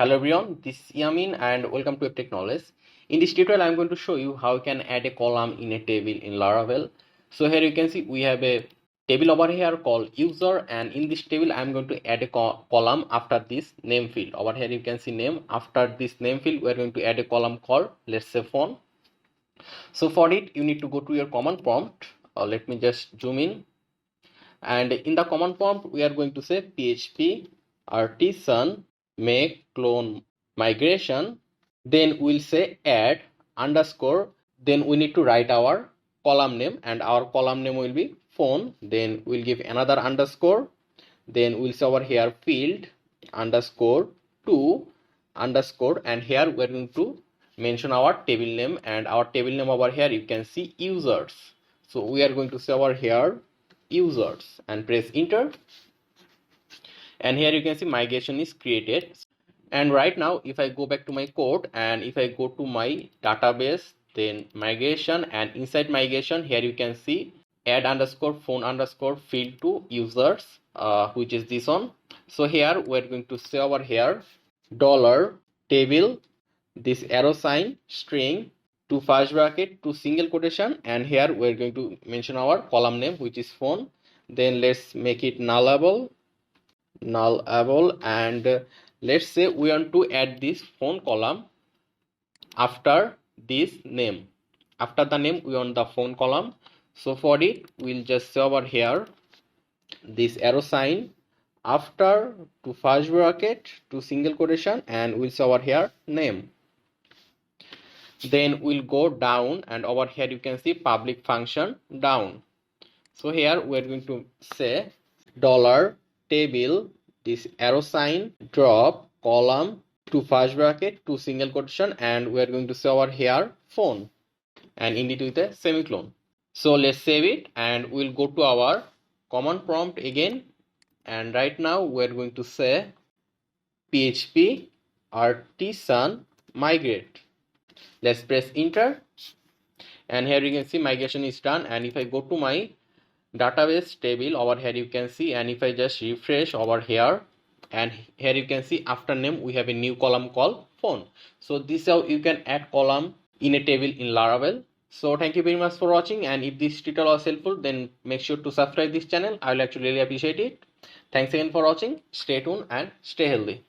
Hello everyone, this is Yamin and welcome to Tech Knowledge. In this tutorial, I'm going to show you how you can add a column in a table in Laravel. So here you can see we have a table over here called user, and in this table I'm going to add a column after this name field. Over here you can see name. After this name field, we're going to add a column called, let's say, phone. So for it, you need to go to your command prompt. Let me just zoom in. And in the command prompt, we are going to say php artisan make clone migration. Then we'll say add underscore. Then we need to write our column name, and our column name will be phone. Then we'll give another underscore. Then we'll say over here field underscore to underscore, and here we're going to mention our table name, and our table name over here you can see users. So we are going to say over here users and press enter, and here you can see migration is created. And right now if I go back to my code and if I go to my database, then migration, and inside migration here you can see add underscore phone underscore field to users, which is this one. So here we're going to say over here dollar table, this arrow sign string to first bracket to single quotation, and here we're going to mention our column name, which is phone. Then let's make it nullable, and let's say we want to add this phone column after this name. After the name we want the phone column. So for it we'll just say over here this arrow sign after to first bracket to single quotation, and we'll say over here name. Then we'll go down, and over here you can see public function down. So here we're going to say dollar table, this arrow sign drop column to first bracket to single quotation, and we're going to say over here phone and end it with a semicolon. So let's save it and we'll go to our command prompt again, and right now we're going to say php artisan migrate. Let's press enter, and here you can see migration is done. And if I go to my database table over here you can see, and if I just refresh over here, and here you can see after name we have a new column called phone. So this is how you can add column in a table in Laravel. So thank you very much for watching, and if this tutorial was helpful then make sure to subscribe this channel. I will actually really appreciate it. Thanks again for watching. Stay tuned and stay healthy.